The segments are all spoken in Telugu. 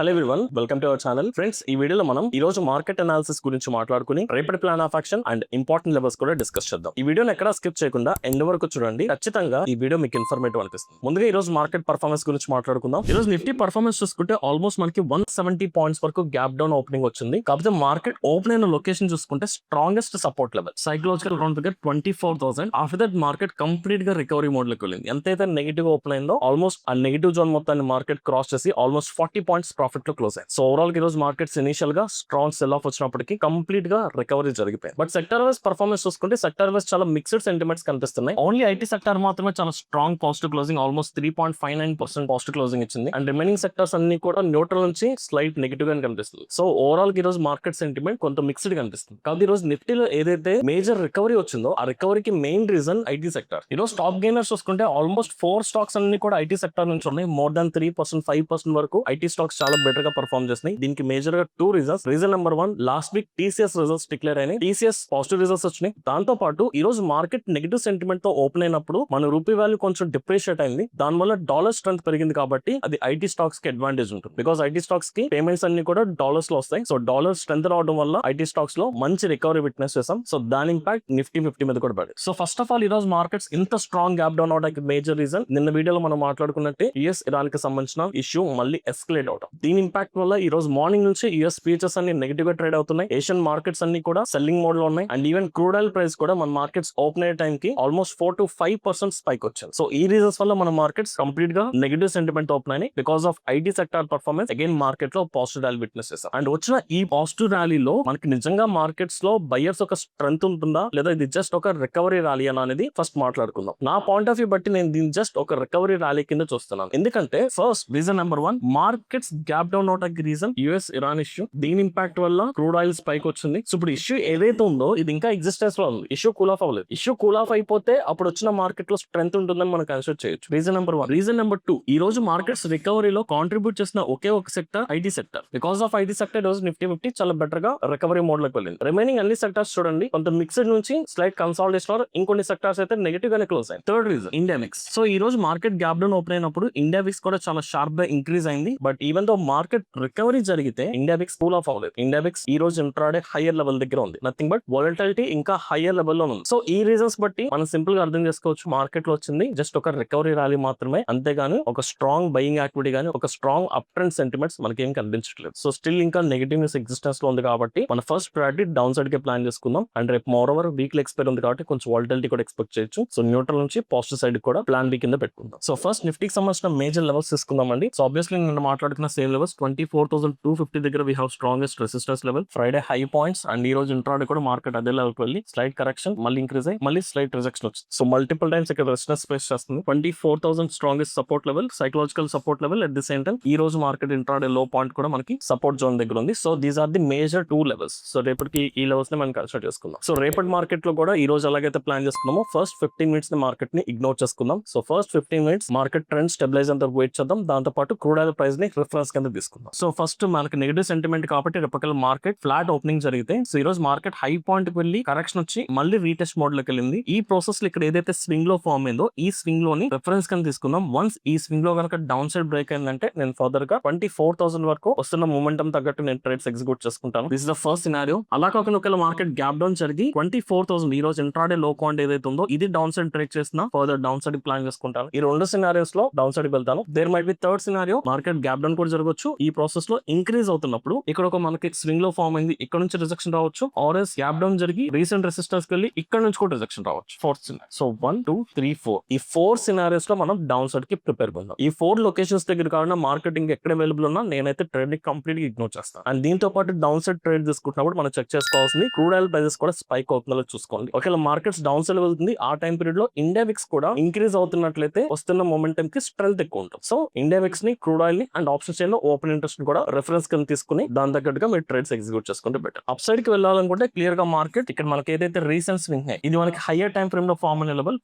Hello everyone, welcome to our channel. Friends, ఈ వీడియోలో మనం ఈ రోజు మార్కెట్ అనాలిసిస్ గురించి మాట్లాడుకుని రేపటి plan of action and important levels కూడా డిస్కస్ చేద్దాం. ఈ వీడియోని ఎక్కడా స్కిప్ చేయకుండా ఎండ్ వరకు చూడండి. ఖచ్చితంగా ఈ వీడియో మీకు ఇన్ఫర్మేటివ్ అనిపిస్తుంది. ముందుగా ఈ రోజు మార్కెట్ పర్ఫార్మెన్స్ గురించి మాట్లాడుకుందాం. ఈ రోజు నిఫ్టీ పర్ఫార్మెన్స్ చూసుకుంటే ఆల్మోస్ట్ మనకి 170 పాయింట్స్ వరకు గ్యాప్ డౌన్ ఓపెనింగ్ వచ్చింది. కాకపోతే మార్కెట్ ఓపెన్ అయిన లొకేషన్ చూసుకుంటే strongest support level psychological round దగ్గర 24,000. ఆఫ్టర్ దట్ మార్కెట్ కంప్లీట్ గా రికవరీ మోడ్ లోకి వెళ్ళింది. ఎంతైతే నెగిటివ్ ఓపెన్ అయిందో ఆల్మోస్ట్ ఆ నెగిటివ్ జోన్ మొత్తాన్ని మార్కెట్ క్రాస్ చేసి ఆల్మోస్ట్ 40 పాయింట్స్ ప్రాఫిట్ లో క్లోజ్ అయింది. సో ఓవరాల్ ఈ రోజు మార్కెట్స్ ఇనిషియల్ గా స్ట్రాంగ్ సెల్ ఆఫ్ వచ్చినప్పటికీ కంప్లీట్ గా రికవరీ జరిగిపోయింది. బట్ సెక్టర్ వైస్ పర్ఫార్మెన్స్ చూసుకుంటే సెక్టర్ వైస్ చాలా మిక్స్డ్ సెంటిమెంట్స్ కనిపిస్తున్నాయి. ఓన్లీ ఐటీ సెక్టర్ మాత్రమే చాలా strong positive closing, almost 3.59% positive closing ఇచ్చింది. అండ్ రిమైనింగ్ సెక్టర్స్ అన్ని కూడా న్యూట్రల్ నుంచి స్లైట్ నెగిటివ్ గా కనిపిస్తుంది. సో ఓవరాల్ ఈ రోజు మార్కెట్ సెంటిమెంట్ కొంత మిక్స్డ్ కనిపిస్తుంది. కాబట్టి ఈ రోజు నిఫ్టీలో ఏదైతే మేజర్ రికవరీ వచ్చిందో ఆ రికవరీకి మెయిన్ రీజన్ ఐటీ సెక్టర్. ఈ రోజు టాప్ గెయినర్స్ చూసుకుంటే ఆల్మోస్ట్ 4 స్టాక్స్ అన్ని కూడా ఐటీ సెక్టర్ నుంచి ఉన్నాయి. మోర్ దాన్ 3%, 5% వరకు ఐటీ స్టాక్స్ చాలా బెటర్ గా పర్ఫార్మ్ చేస్తున్నాయి. దీనికి మేజర్ గా 2 reasons. Reason number 1, last week TCS results declare అయినాయి. టీసీఎస్ పాజిటివ్ రిజల్ట్స్ వచ్చినాయి. దాంతో పాటు ఈ రోజు మార్కెట్ నెగిటివ్ సెంటిమెంట్ తో ఓపెన్ అయినప్పుడు మన రూపీ వాల్యూ కొంచెం డిప్రిషియేట్ అయింది. దాని వల్ల డాలర్ స్ట్రెంత్ పెరిగింది కాబట్టి అది ఐటీ స్టాక్స్ కి అడ్వాంటేజ్ ఉంటుంది. బికాస్ ఐటీ స్టాక్స్ కి పేమెంట్స్ అన్ని కూడా డాలర్స్ లో వస్తాయి. సో డాలర్ స్ట్రెంత్ రావడం వల్ల ఐటీ స్టాక్స్ లో మంచి రికవరీ విట్నెస్ చేసాం. సో దాని ఇంపాక్ట్ నిఫ్టీ 50 మీద కూడా పడింది. సో ఫస్ట్ ఆఫ్ ఆల్ ఈ రోజు మార్కెట్స్ ఇంత స్ట్రాంగ్ గ్యాప్ డౌన్ అవడానికి మేజర్ రీజన్ నిన్న వీడియోలో మనం మాట్లాడుకున్నట్టే యుఎస్ ఇరాన్ కి సంబంధించిన ఇష్యూ మళ్ళీ ఎస్కలేట్ అవడం. దీని ఇంపాక్ట్ వల్ల ఈ రోజు మార్నింగ్ నుంచి యుఎస్ ఫ్యూచర్స్ అన్ని నెగిటివ్ గా ట్రేడ్ అవుతున్నాయి. ఏషియన్ మార్కెట్స్ అన్ని కూడా సెల్లింగ్ మోడ్ లో ఉన్నాయి. And even crude oil price కూడా మన మార్కెట్స్ ఓపెన్ అయ్యే టైం కి ఆల్మోస్ట్ 4 to 5% స్పైక్ వచ్చింది. సో ఈ రీజన్స్ వల్ల మన మార్కెట్స్ కంప్లీట్ గా నెగిటివ్ సెంటిమెంట్ ఓపెన్ అయినాయి. Because of IT sector performance again market లో పాజిటివ్ ర్యాలీ విట్నెస్ చేస్తాం. అండ్ వచ్చిన ఈ పాజిటివ్ ర్యాలీలో మనకి నిజంగా మార్కెట్స్ లో బయర్స్ ఒక స్ట్రెంత్ ఉంటుందా లేదా ఇది జస్ట్ ఒక రికవరీ ర్యాలీ అనేది ఫస్ట్ మాట్లాడుకుందాం. నా పాయింట్ ఆఫ్ వ్యూ బట్టి నేను దీన్ని జస్ట్ ఒక రికవరీ ర్యాలీ కింద చూస్తున్నాను. ఎందుకంటే first reason number 1, markets gap down అవడానికి రీజన్ యుఎస్ ఇరాన్ ఇష్యూ. దీని ఇంపాక్ట్ వల్ల క్రూడ్ ఆయిల్ స్పైక్ వచ్చింది. సో ఇప్పుడు ఇష్యూ ఏదైతే ఉందో ఇది ఇంకా ఎగ్జిస్టెన్స్ లో ఉంది. ఇష్యూ కూల్ ఆఫ్ అవ్వలేదు. ఇష్యూ కూల్ ఆఫ్ అయిపోతే అప్పుడు వచ్చిన మార్కెట్ లో స్ట్రెంత్ ఉంటుందని మనం కన్సిడర్ చేయొచ్చు. Reason number 1. రీజన్ నెంబర్ 2, ఈ రోజు మార్కెట్స్ రికవరీలో కాంట్రిబ్యూట్ చేసిన ఒకే ఒక sector IT sector. Because of IT sector రోజు నిఫ్టీ 50 చాలా బెటర్ గా రికవరీ మోడ్ లోకి వెళ్ళింది. రిమైనింగ్ అన్ని సెక్టర్స్ చూడండి కొంత మిక్స్డ్ నుంచి స్లైట్ కన్సాలిడేషన్, ఇంకొన్ని సెక్టర్స్ అయితే నెగిటివ్ గానే క్లోజ్ అయ్యాయి. Third reason India mix. So ఈ రోజు మార్కెట్ గ్యాప్ డౌన్ ఓపెన్ అయినప్పుడు ఇండియా మిక్స్ కూడా చాలా షార్ప్ గా ఇంక్రీజ్ అయింది. But even though market recovery జరిగితే ఇండియా మిక్స్ కూల్ ఆఫ్ అవ్వలేదు. ఇండియా మిక్స్ ఈ రోజు ఇంట్రాడే హైయర్ లెవెల్ దగ్గర ఉంది. నథింగ్ బట్ వాలటిలిటీ ఇంకా హైయర్ లెవెల్ లో ఉంది. సో ఈ రీజన్స్ బట్టి మనం సింపుల్ గా అర్థం చేసుకోవచ్చు మార్కెట్ లో వచ్చింది జస్ట్ ఒక రికవరీ ర్యాలీ మాత్రమే, అంతేగాని ఒక స్ట్రాంగ్ బయింగ్ యాక్టివిటీ గానీ ఒక స్ట్రాంగ్ అప్ ట్రెండ్ సెంటిమెంట్స్ మనకి ఏం కనిపించట్లేదు. సో స్టిల్ ఇంకా నెగిటివ్ న్యూస్ ఎగ్జిస్టెన్స్ లో ఉంది కాబట్టి మన ఫస్ట్ ప్రయారిటీ డౌన్ సైడ్ కి ప్లాన్ చేసుకుందాం. అండ్ రేపు మోర్ ఓవర్ వీక్లీ ఎక్స్పైర్ ఉంది కాబట్టి కొంచెం వాలటిలిటీ కూడా ఎక్స్పెక్ట్ చేయొచ్చు. సో న్యూట్రల్ నుంచి పాజిటివ్ సైడ్ కూడా ప్లాన్ బి కింద పెట్టుకుందాం. సో ఫస్ట్ నిఫ్టీకి సంబంధించిన మేజర్ లెవెల్స్ తీసుకుందాం అండి. సో ఆబ్వియస్లీ నేను మాట్లాడుకున్న సేమ్ లెవెల్స్ 24,250 దగ్గర we have strongest resistance level. Friday high points and ఈ రోజు ఇంట్రాడే కూడా మార్కెట్ అదే లెవెల్ కి వెళ్ళి స్లైట్ కరెక్షన్ మళ్ళీ ఇంక్రీజ్ అయ్యి మళ్ళీ స్లైట్ రిజెక్షన్ వచ్చింది. సో మల్టిపుల్ టైమ్స్ ఇక్కడ రెసిస్టెన్స్ ఫేస్ చేస్తుంది. 24,000 strongest support level, psychological support level. At the same time ఈ రోజు మార్కెట్ ఇంట్రాడే లో పాయింట్ కూడా మనకి సపోర్ట్ జోన్ దగ్గర ఉంది. So these are the major 2 levels. So రేపటికి ఈ లెవెల్స్ ని మనం కన్సిడర్ చేసుకుందాం. సో రేపటి మార్కెట్ లో కూడా ఈ రోజు ఎలాగైతే ప్లాన్ చేసుకున్నామో ఫస్ట్ 15 మినిట్స్ ని మార్కెట్ ని ఇగ్నోర్ చేసుకుందాం. So first 15 minutes market trend stabilize అంతా వెయిట్ చేద్దాం. దాంతో పాటు క్రూడ్ ఆయిల్ ప్రైస్ ని రిఫరెన్స్ కింద తీసుకుందాం. సో ఫస్ట్ మనకి నెగిటివ్ సెంటిమెంట్ కాబట్టి రేపటికల్ మార్కెట్ ఫ్లాట్ ఓపెనింగ్ జరిగితే సో ఈ రోజు మార్కెట్ హై పాయింట్ కి వెళ్ళి కరెక్షన్ వచ్చి మళ్ళీ రీటెస్ట్ మోడ్ లోకి వెళ్ళింది. ఈ ప్రాసెస్ లో ఇక్కడ ఏదైతే స్వింగ్ లో ఫార్మ్ అయిందో ఈ స్వింగ్ లోని రిఫరెన్స్ కింద తీసుకుందాం. వన్స్ ఈ స్వింగ్ లో కనుక డౌన్ సైడ్ బ్రేక్ అయిందంటే నేను ఫర్దర్ గా 24,000 వరకు వస్తున్న మూమెంటం తగ్గట్టు నేను ట్రేడ్స్ ఎగ్జిక్యూట్ చేసుకుంటాను. This is the first scenario. అలా కాకుండా ఒకవేళ మార్కెట్ గ్యాప్ డౌన్ జరిగి 24,000 ఈ రోజు ఇంట్రాడే లో పాయింట్ ఏదైతే ఉందో ఇది డౌన్ సైడ్ ట్రేడ్ చేసిన ఫర్దర్ డౌన్ సైడ్ ప్లాన్ చేసుకుంటాను. ఈ రెండు సినారియోస్ లో డౌన్ సైడ్ వెళ్తాను. There might be third scenario, market gap down కూడా జరగవచ్చు. ఈ ప్రాసెస్ లో ఇంక్రీజ్ అవుతున్నప్పుడు ఇక్కడ ఒక మనకి స్వింగ్ లో ఫార్మ్ అయింది, ఇక్కడ నుంచి రిజెక్షన్ రావచ్చు. ఆర్ఎస్ గ్యాప్ డౌన్ జరిగి రీసెంట్ రెసిస్టెన్స్ కి వెళ్ళి ఇక్కడ నుంచి కూడా రిజెక్షన్ రావచ్చు. Fourth scenario. సో 1, 2, 3, 4 ఈ 4 సినారియోస్ లో మనం డౌన్ సైడ్ కి ప్రిపేర్ అవుతాం. ఈ 4 లొకేషన్స్ దగ్గర కాకుండా మార్కెటింగ్ ఎక్కడ అవైలబుల్ ఉన్నా నేనైతే ట్రేడ్ ని కంప్లీట్ గా ఇగ్నోర్ చేస్తాను. అండ్ దీంతో పాటు డౌన్ సైడ్ ట్రేడ్ తీసుకుంటున్నప్పుడు మనం చెక్ చేసుకోవాల్సింది క్రూడ్ ఆయిల్ ప్రైసెస్ కూడా స్పైక్ అవుతుందో చూసుకోండి. ఒకవేళ మార్కెట్స్ డౌన్ సైడ్ వెళ్తుంది ఆ టైం పీరియడ్ లో ఇండియా విక్స్ కూడా ఇంక్రీజ్ అవుతున్నట్లయితే వస్తున్న మొమెంటం కి స్ట్రెంత్ ఎక్కువ ఉంటుంది. సో ఇండియా విక్స్ ని క్రూడ్ ఆయిల్ ని అండ్ ఆప్షన్ చైన్ లో ఓపెన్ ఇంట్రెస్ట్ కూడా రిఫరెన్స్ కింద తీసుకుని దాని తగ్గట్టుగా మీరు ట్రేడ్స్ ఎగ్జిక్యూట్ చేసుకుంటే బెటర్. అప్ సైడ్ కి వెళ్ళాలనుకుంటే క్లియర్ గా మార్కెట్ ఇక్కడ మనకి ఏదైతే రీసెంట్ స్వింగ్ ఇది మనకి హైయర్ టైం ఫ్రేమ్ లో ఫార్మ్ అయిన లెవెల్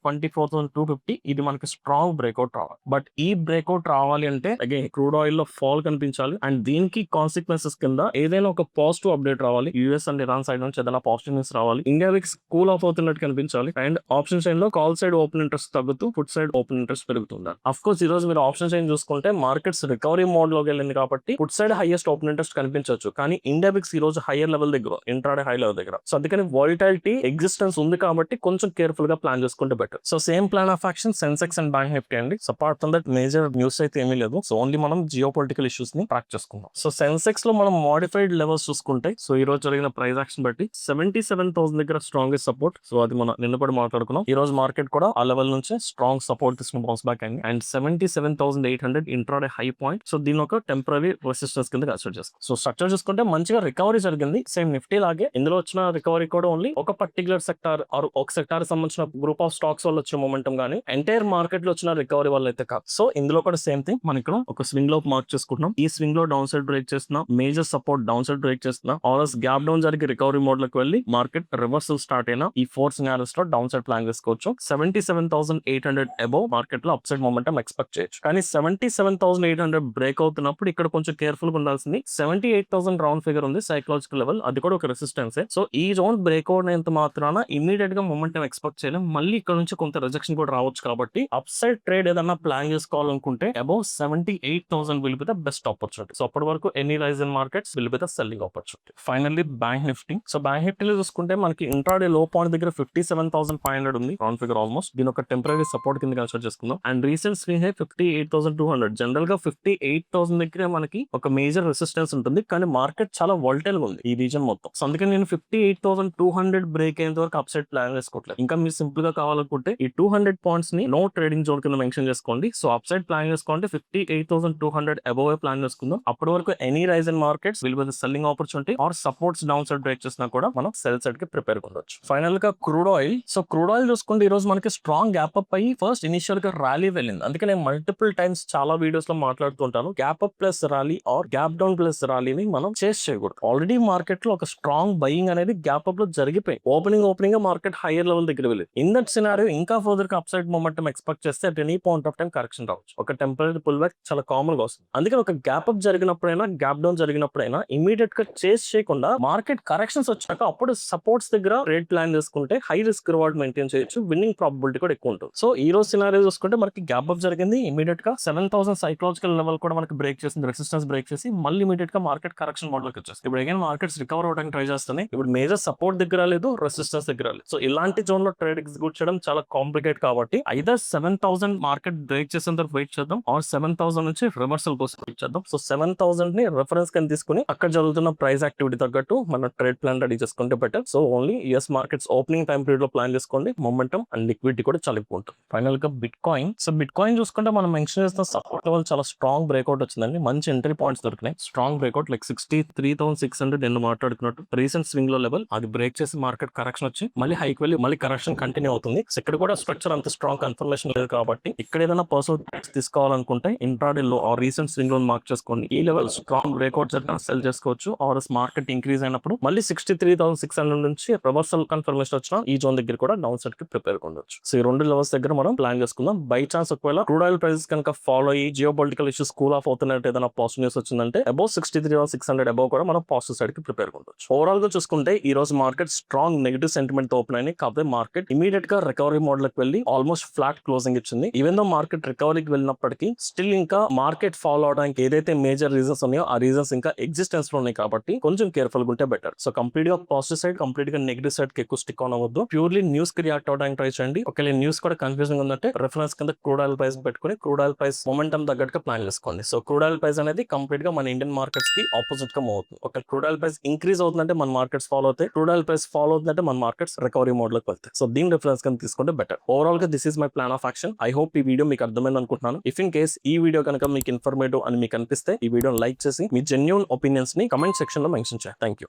24,250. ఇది మనకి స్ట్రాంగ్ బ్రేక్అవుట్ రావాలి. బట్ ఈ బ్రేక్అవుట్ రావాలి అంటే అగైన్ క్రూడ్ ఆయిల్ లో ఫాల్ కనిపించాలి. అండ్ దీనికి కాన్సిక్వెన్సెస్ కింద ఏదైనా ఒక పాజిటివ్ అప్డేట్ రావాలి. యూఎస్ అండ్ ఇరాన్ సైడ్ నుంచి ఏదైనా పాజిటివ్ న్యూస్ రావాలి. ఇండియా విక్స్ కూల్ ఆఫ్ అవుతున్నట్టు కనిపించాలి. అండ్ ఆప్షన్ చైన్ లో కాల్ సైడ్ ఓపెన్ ఇంట్రెస్ట్ తగ్గుతూ ఫుడ్ సైడ్ ఓపెన్ ఇంట్రెస్ట్ పెరుగుతుంది. అఫ్ కోర్స్ ఈ రోజు మీరు ఆప్షన్ చైన్ చూసుకుంటే మార్కెట్స్ రికవరీ మోడ్ లోకి వెళ్ళింది అయింది కాబట్టి put side highest open interest కనిపించవచ్చు, కానీ ఇండియా బిక్స్ ఈ రోజు హైయర్ లెవెల్ దగ్గర, ఇంట్రాడే హై లెవెల్ దగ్గర. సో అందుకని వాలిటాలిటీ ఎగ్జిస్టెన్స్ ఉంది కాబట్టి కొంచెం కేర్ఫుల్ గా ప్లాన్ చేసుకుంటే better. So same plan of action Sensex and bank Nifty అండి. So apart from that major news అయితే ఏమీ లేదు. సో ఓన్లీ మనం జియో పొలిటికల్ ఇష్యూస్ ని ట్రాక్ చేసుకుందాం. సో సెన్సెక్స్ లో మనం మోడిఫైడ్ లెవెల్స్ చూసుకుంటే, సో ఈ రోజు జరిగిన ప్రైస్ యాక్షన్ బట్టి 77,000 దగ్గర స్ట్రాంగెస్ట్ సపోర్ట్. సో అది మనం నిన్న కూడా మాట్లాడుకున్నాం. ఈ రోజు మార్కెట్ కూడా ఆ లెవెల్ నుంచి స్ట్రాంగ్ సపోర్ట్ తీసుకుని బౌన్స్ బ్యాక్ అయింది. And 77,800 intraday high point. So దీని ఒక టెంపరీ రెసిస్టెన్స్ కింద కన్సిడర్ చేస్తాం. సో స్ట్రక్చర్ చూసుకుంటే మంచిగా రికవరీ జరిగింది. సేమ్ నిఫ్టీ లాగే ఇందులో వచ్చిన రికవరీ కూడా ఓన్లీ ఒక పర్టికులర్ సెక్టార్ ఆర్ ఒక సెక్టార్ సంబంధించిన గ్రూప్ ఆఫ్ స్టాక్స్ వల్ల వచ్చిన మొమెంటం గానీ ఎంటైర్ మార్కెట్ లో వచ్చిన రికవరీ వల్ల అయితే కాదు. సో ఇందులో కూడా సేమ్ థింగ్ మనం ఇక్కడ ఒక స్వింగ్ లో మార్క్ చేసుకుంటున్నాం. ఈ స్వింగ్ లో డౌన్ సైడ్ బ్రేక్ చేస్తున్నాం, major support down side break చేస్తున్నాం, ఆర్ఎస్ గ్యాప్ డౌన్ జరిగి రికవరీ మోడ్ లోకి వెళ్ళి మార్కెట్ రివర్సల్ స్టార్ట్ అయినా ఈ 4 సినారియోస్ లో డౌన్ సైడ్ ప్లాన్ చేసుకోవచ్చు. 77,800 అబౌవ్ మార్కెట్ లో అప్ సైడ్ మొమెంటం ఎక్స్పెక్ట్ చేయొచ్చు. కానీ 77,800 బ్రేక్ అవుతున్నప్పుడు ఇక్కడ కొంచెం కేర్ఫుల్ గా ఉండాల్సింది 78,000 రౌండ్ ఫిగర్ ఉంది సైకలాజికల్ లెవెల్, అది కూడా ఒక రెసిస్టెన్స్. సో ఈ జోన్ బ్రేక్ అవుట్ అయినంత మాత్రాన ఇమీడియట్ గా మొమెంటం ఎక్స్పెక్ట్ చేయలేం. మళ్ళీ ఇక్కడ నుంచి కొంత రిజెక్షన్ కూడా రావచ్చు. కాబట్టి అప్ సైడ్ ట్రేడ్ ఏదన్నా ప్లాన్ చేసుకోవాలనుకుంటే above 78,000 will be the best opportunity. So అప్పటి వరకు any rise in markets will be the selling opportunity. Finally bank Nifty. So bank నిఫ్టీలో చూసుకుంటే మనకి ఇంట్రాడే లో పాయింట్ దగ్గర 57,500 ఉంది రౌండ్ ఫిగర్ ఆల్మోస్ట్. దీని ఒక టెంపరీ సపోర్ట్ కింద కన్సిడర్ చేసుకుందాం. And recent swing high 58,200. General గా 58,000 దగ్గర మనకి ఒక మేజర్ రెసిస్టెన్స్ ఉంటుంది, కానీ మార్కెట్ చాలా వాలటైల్ గా ఉంది ఈ రీజన్ మొత్తం. సో అందుకని నేను 58,200 బ్రేక్ అయ్యేంత వరకు అప్ సైడ్ ప్లాన్ చేసుకోవట్లేదు. ఇంకా మీరు సింపుల్ గా కావాలనుకుంటే ఈ 200 పాయింట్స్ ని నో ట్రేడింగ్ జోన్ కింద మెన్షన్ చేసుకోండి. సో అప్ సైడ్ ప్లాన్ చేసుకోండి 58,200 అబోవ్ ప్లాన్ చేసుకుందాం. అప్పటి వరకు any rise in markets will be the selling opportunity or supports down side break చేసినా కూడా మనం సెల్ సైడ్ కి ప్రిపేర్ ఉండొచ్చు. ఫైనల్ గా crude oil. So crude oil చూసుకుంటే ఈ రోజు మనకి స్ట్రాంగ్ గ్యాప్ అప్ అయ్యి ఫస్ట్ ఇనిషియల్ గా ర్యాలీ వెళ్ళింది. అందుకే నేను మల్టిపుల్ టైమ్స్ చాలా వీడియోస్ లో మాట్లాడుతుంటాను, gap up plus rally or gap down plus ర్యాలీని మనం చేస్ చేయకూడదు. ఆల్రెడీ మార్కెట్ లో ఒక స్ట్రాంగ్ బయింగ్ అనేది గ్యాప్ అప్ లో జరిగిపోయి ఓపెనింగ్ గా మార్కెట్ హైయర్ లెవెల్ దగ్గర వెళ్ళింది. ఇన్ దట్ సినారియో ఇంకా ఫర్దర్ గా అప్ సైడ్ మొమెంటం ఎక్స్పెక్ట్ చేస్తే at any point of time correction రావచ్చు. ఒక టెంపరీ పుల్ బ్యాక్ చాలా కామన్ గా వస్తుంది. అందుకని ఒక గ్యాప్ అప్ జరిగినప్పుడైనా గ్యాప్ డౌన్ జరిగినప్పుడైనా ఇమీడియట్ గా చేస్ చేయకుండా మార్కెట్ కరెక్షన్స్ వచ్చాక అప్పుడు సపోర్ట్స్ దగ్గర రేట్ ప్లాన్ చేసుకుంటే హై రిస్క్ రివార్డ్ మెయింటైన్ చేయొచ్చు, విన్నింగ్ ప్రాబిలిటీ కూడా ఎక్కువ ఉంటుంది. సో ఈ రోజు సినారియో చూసుకుంటే మనకి గ్యాప్ అప్ జరిగింది, ఇమీడియట్ గా 7,000 సైకలాజికల్ లెవెల్ కూడా మనకి బ్రేక్ చేసింది, రెసిస్టెన్స్ బ్రేక్ చేసి మళ్ళీ ఇమీడియట్ గా మార్కెట్ కరెక్షన్ మోడ్ లోకి వచ్చేస్తుంది. ఇప్పుడు అగైన్ మార్కెట్స్ రికవర్ అవడానికి ట్రై చేస్తున్నాయి. ఇప్పుడు మేజర్ సపోర్ట్ దగ్గర లేదు, రెసిస్టెన్స్ దగ్గర లేదు. సో ఇలాంటి జోన్ లో ట్రేడ్ ఎగ్జిక్యూట్ చేయడం చాలా కాంప్లికేట్ కాబట్టి ఐదర్ 7,000 మార్కెట్ బ్రేక్ చేసేంత వెయిట్ చేద్దాం ఆర్ 7,000 నుంచి రివర్సల్ కోసం వెయిట్ చేద్దాం. సో 7,000 ని రెఫరెన్స్ కింద తీసుకుని అక్కడ జరుగుతున్న ప్రైస్ యాక్టివిటీ తగ్గట్టు మన ట్రేడ్ ప్లాన్ రెడీ చేసుకుంటే better. So only US markets opening time period లో ప్లాన్ చేసుకోండి. మొమెంటం అండ్ లిక్విడిటీ కూడా చాలా ఎక్కువ ఉంటుంది. ఫైనల్ గా bit coin. So bit coin చూసుకుంటే మనం మెన్షన్ చేసిన సపోర్ట్ లెవెల్ చాలా స్ట్రాంగ్ బ్రేక్అవుట్ వచ్చిందండి. మంచి ఎంట్రీ పాయింట్స్ దొరికినాయి. స్ట్రాంగ్ బ్రేక్అవుట్ లైక్ 63,600 ఎన్ని మాట్లాడుకున్నట్టు రీసెంట్ స్వింగ్ లో లెవెల్ అది బ్రేక్ చేసి మార్కెట్ కరెక్షన్ వచ్చి మళ్ళీ హైకి వెళ్ళి మళ్ళీ కరెక్షన్ కంటిన్యూ అవుతుంది. సో ఇక్కడ కూడా స్ట్రక్చర్ అంత స్ట్రాంగ్ కన్ఫర్మేషన్ లేదు కాబట్టి ఇక్కడ ఏదైనా పర్సనల్ తీసుకోవాలనుకుంటే ఇంట్రాడే లో ఆర్ రీసెంట్ స్వింగ్ లో మార్క్ చేసుకోండి. ఈ లెవెల్ స్ట్రాంగ్ బ్రేక్అవుట్ జరిగిన సెల్ చేసుకోవచ్చు. ఆర్ మార్కెట్ ఇంక్రీజ్ అయినప్పుడు మళ్ళీ 63,600 నుంచి రివర్సల్ కన్ఫర్మేషన్ వచ్చిన ఈ జోన్ దగ్గర కూడా డౌన్ సైడ్ కి ప్రిపేర్ ఉండొచ్చు. సో ఈ రెండు లెవెల్స్ దగ్గర మనం ప్లాన్ చేసుకుందాం. బై ఛాన్స్ ఒకవేళ క్రూడ్ ఆయిల్ ప్రైసెస్ కనుక ఫాలో అయ్యి geo political issues cool of అవుతున్నట్టు ఏదైనా పాజిటివ్ న్యూస్ వచ్చిందంటే అబౌవ్ 63,600 అబౌవ్ కూడా మనం పాజిటివ్ సైడ్ కి ప్రిపేర్ ఉండొచ్చు. ఓవరాల్ గా చూసుకుంటే ఈ రోజు మార్కెట్ స్ట్రాంగ్ నెగిటివ్ సెంటిమెంట్ తో ఓపెన్ అయింది. కాకపోతే మార్కెట్ ఇమీడియట్ గా రికవరీ మోడ్ లోకి వెళ్ళి ఆల్మోస్ట్ ఫ్లాట్ క్లోజింగ్ ఇచ్చింది. ఈవెన్ దో మార్కెట్ రికవరీకి వెళ్ళినప్పటికీ స్టిల్ ఇంకా మార్కెట్ ఫాలో అవడానికి ఏదైతే మేజర్ రీజన్స్ ఉన్నాయో ఆ రీజన్స్ ఇంకా ఎగ్జిస్టెన్స్ లో ఉన్నాయి కాబట్టి కొంచెం కేర్ఫుల్ గా ఉంటే బెటర్. సో కంప్లీట్ గా పాజిటివ్ సైడ్, కంప్లీట్ గా నెగిటివ్ సైడ్ కి ఎక్కువ స్టిక్ ఆన్ అవ్వద్దు. ప్యూర్లీ న్యూస్ కి రియాక్ట్ అవడానికి ట్రై చేయండి. ఒకవేళ న్యూస్ కూడా కన్ఫ్యూజింగ్ ఉందంటే రిఫరెన్స్ కింద క్రూడ్ ఆయిల్ ప్రైస్ పెట్టుకుని క్రూడ్ ఆయిల్ ప్రైస్ మొమెంటం తగ్గట్టుగా ప్లాన్ చేసుకోండి. సో క్రూడ్ ఆయిల్ ప్రైస్ అనేది కంప్లీట్ గా మన ఇండియన్ మార్కెట్స్ కి ఆపోజిట్ గా మూవ్ అవుతుంది. ఒక క్రూడ్ ఆయిల్ ప్రైస్ ఇంక్రీజ్ అవుతుందంటే మన మార్కెట్స్ ఫాలో అవుతాయి, క్రూడ్ ఆయిల్ ప్రైస్ ఫాలో అవుతుందంటే మన మార్కెట్స్ రికవరీ మోడ్ లోకి వెళ్తాయి. సో దీని రిఫరెన్స్ కింద తీసుకుంటే బెటర్. ఓవరాల్ గా this is my plan of action. I hope ఈ వీడియో మీకు అర్థమైంది అనుకుంటున్నాను. ఇఫ్ ఇన్ కేస్ ఈ వీడియో కనుక మీకు ఇన్ఫర్మేటివ్ అని మీకు అనిపిస్తే ఈ వీడియోని లైక్ చేసి మీ జెన్యూన్ ఒపీనియన్స్ ని కమెంట్ సెక్షన్ లో మెన్షన్ చేయండి. Thank you.